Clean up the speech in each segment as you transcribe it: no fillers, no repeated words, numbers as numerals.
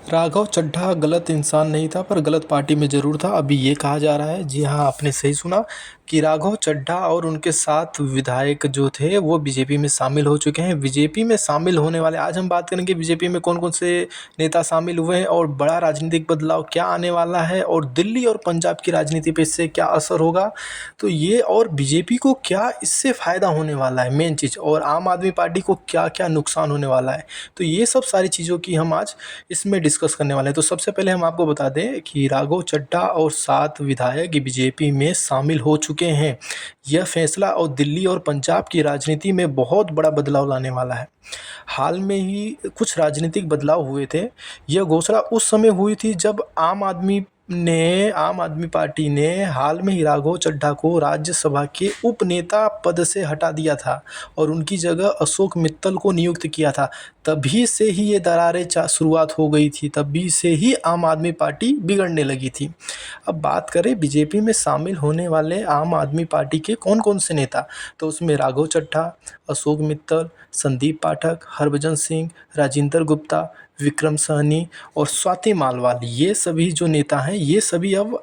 राघव चड्ढा गलत इंसान नहीं था पर गलत पार्टी में ज़रूर था। अभी ये कहा जा रहा है, जी हाँ, आपने सही सुना कि राघव चड्ढा और उनके साथ विधायक जो थे वो बीजेपी में शामिल हो चुके हैं। बीजेपी में शामिल होने वाले, आज हम बात करेंगे बीजेपी में कौन-कौन से नेता शामिल हुए हैं और बड़ा राजनीतिक बदलाव क्या आने वाला है और दिल्ली और पंजाब की राजनीति पे इससे क्या असर होगा। तो ये और बीजेपी को क्या इससे फ़ायदा होने वाला है, मेन चीज़, और आम आदमी पार्टी को क्या-क्या नुकसान होने वाला है। तो ये सब सारी चीज़ों की हम आज इसमें डिस्कस करने वाले हैं। तो सबसे पहले हम आपको बता दें कि राघव चड्ढा और 7 विधायक बीजेपी में शामिल हो चुके हैं। यह फैसला और दिल्ली और पंजाब की राजनीति में बहुत बड़ा बदलाव लाने वाला है। हाल में ही कुछ राजनीतिक बदलाव हुए थे। यह घोषणा उस समय हुई थी जब आम आदमी पार्टी ने हाल में ही राघव चड्ढा को राज्यसभा के उपनेता पद से हटा दिया था और उनकी जगह अशोक मित्तल को नियुक्त किया था। तभी से ही ये दरारें शुरुआत हो गई थी, तभी से ही आम आदमी पार्टी बिगड़ने लगी थी। अब बात करें बीजेपी में शामिल होने वाले आम आदमी पार्टी के कौन कौन से नेता, तो उसमें राघव चड्ढा, अशोक मित्तल, संदीप पाठक, हरभजन सिंह, राजेंद्र गुप्ता, विक्रम सहनी और स्वाति मालवाल, ये सभी जो नेता हैं ये सभी अब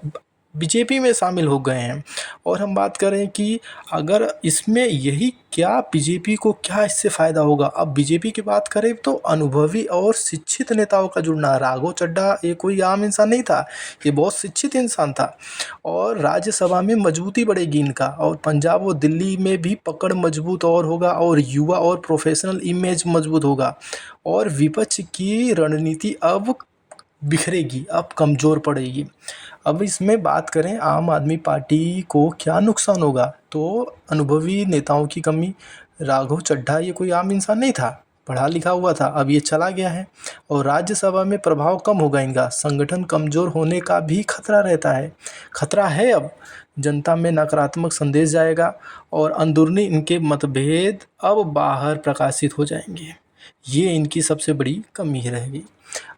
बीजेपी में शामिल हो गए हैं। और हम बात करें कि अगर इसमें यही क्या बीजेपी को क्या इससे फ़ायदा होगा। अब बीजेपी की बात करें तो अनुभवी और शिक्षित नेताओं का जुड़ना। राघव चड्ढा ये कोई आम इंसान नहीं था, ये बहुत शिक्षित इंसान था और राज्यसभा में मजबूती बढ़ेगी इनका, और पंजाब और दिल्ली में भी पकड़ मजबूत और होगा और युवा और प्रोफेशनल इमेज मजबूत होगा और विपक्ष की रणनीति अब बिखरेगी, अब कमज़ोर पड़ेगी। अब इसमें बात करें आम आदमी पार्टी को क्या नुकसान होगा, तो अनुभवी नेताओं की कमी। राघव चड्ढा ये कोई आम इंसान नहीं था, पढ़ा लिखा हुआ था, अब ये चला गया है और राज्यसभा में प्रभाव कम होगा इनका। संगठन कमज़ोर होने का भी खतरा रहता है, खतरा है। अब जनता में नकारात्मक संदेश जाएगा और अंदरूनी इनके मतभेद अब बाहर प्रकाशित हो जाएंगे। ये इनकी सबसे बड़ी कमी रहेगी।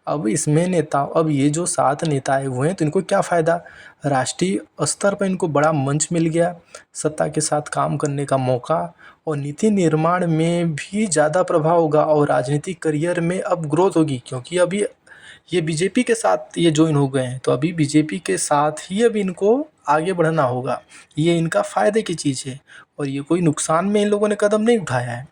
अब इसमें अब ये जो 7 नेता आए हुए हैं तो इनको क्या फ़ायदा, राष्ट्रीय स्तर पर इनको बड़ा मंच मिल गया, सत्ता के साथ काम करने का मौका और नीति निर्माण में भी ज़्यादा प्रभाव होगा और राजनीतिक करियर में अब ग्रोथ होगी, क्योंकि अभी ये बीजेपी के साथ ये ज्वाइन हो गए हैं तो अभी बीजेपी के साथ ही अब इनको आगे बढ़ना होगा। ये इनका फ़ायदे की चीज़ है और ये कोई नुकसान में इन लोगों ने कदम नहीं उठाया है।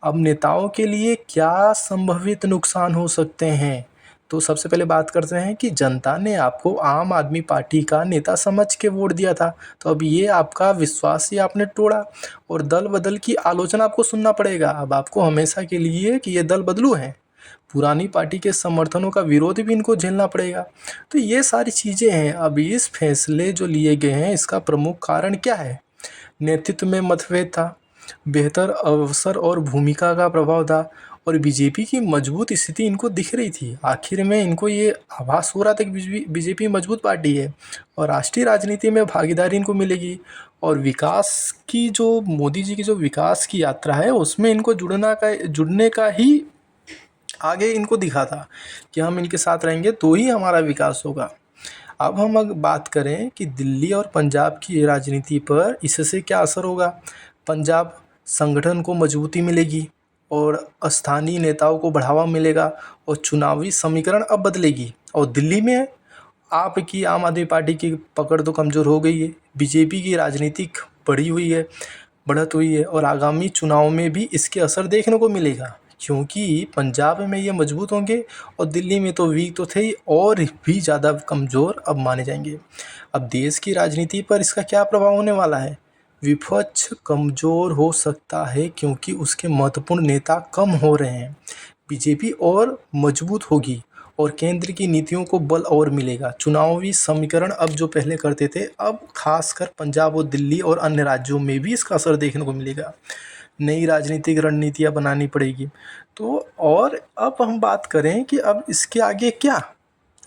अब नेताओं के लिए क्या संभावित नुकसान हो सकते हैं, तो सबसे पहले बात करते हैं कि जनता ने आपको आम आदमी पार्टी का नेता समझ के वोट दिया था, तो अब ये आपका विश्वास ही आपने तोड़ा और दल बदल की आलोचना आपको सुनना पड़ेगा। अब आपको हमेशा के लिए कि ये दल बदलू हैं, पुरानी पार्टी के समर्थनों का विरोध भी इनको झेलना पड़ेगा। तो ये सारी चीज़ें हैं। अब इस फैसले जो लिए गए हैं इसका प्रमुख कारण क्या है, नेतृत्व में मतभेद था, बेहतर अवसर और भूमिका का प्रभाव था और बीजेपी की मजबूत स्थिति इनको दिख रही थी। आखिर में इनको ये आभास हो रहा था कि बीजेपी मजबूत पार्टी है और राष्ट्रीय राजनीति में भागीदारी इनको मिलेगी और विकास की जो मोदी जी की जो विकास की यात्रा है उसमें इनको जुड़ने का ही आगे इनको दिखा था कि हम इनके साथ रहेंगे तो ही हमारा विकास होगा। अब हम अगर बात करें कि दिल्ली और पंजाब की राजनीति पर इससे क्या असर होगा। पंजाब संगठन को मजबूती मिलेगी और स्थानीय नेताओं को बढ़ावा मिलेगा और चुनावी समीकरण अब बदलेगी। और दिल्ली में आपकी आम आदमी पार्टी की पकड़ तो कमज़ोर हो गई है, बीजेपी की राजनीतिक बढ़त हुई है और आगामी चुनाव में भी इसके असर देखने को मिलेगा, क्योंकि पंजाब में ये मजबूत होंगे और दिल्ली में तो वीक तो थे ही और भी ज़्यादा कमज़ोर अब माने जाएंगे। अब देश की राजनीति पर इसका क्या प्रभाव होने वाला है, विपक्ष कमज़ोर हो सकता है क्योंकि उसके महत्वपूर्ण नेता कम हो रहे हैं, बीजेपी और मजबूत होगी और केंद्र की नीतियों को बल और मिलेगा। चुनावी समीकरण अब जो पहले करते थे अब खासकर पंजाब और दिल्ली और अन्य राज्यों में भी इसका असर देखने को मिलेगा। नई राजनीतिक रणनीतियाँ बनानी पड़ेगी। तो और अब हम बात करें कि अब इसके आगे क्या,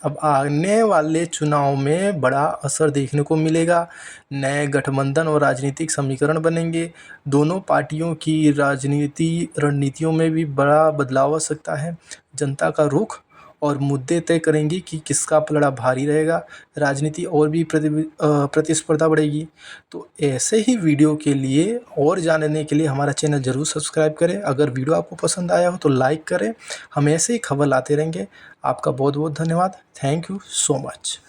अब आने वाले चुनाव में बड़ा असर देखने को मिलेगा। नए गठबंधन और राजनीतिक समीकरण बनेंगे, दोनों पार्टियों की रणनीतियों में भी बड़ा बदलाव आ सकता है। जनता का रुख और मुद्दे तय करेंगी कि किसका पलड़ा भारी रहेगा, राजनीति और भी प्रतिस्पर्धा बढ़ेगी। तो ऐसे ही वीडियो के लिए और जानने के लिए हमारा चैनल ज़रूर सब्सक्राइब करें। अगर वीडियो आपको पसंद आया हो तो लाइक करें। हम ऐसे ही खबर लाते रहेंगे। आपका बहुत बहुत धन्यवाद। Thank you so much.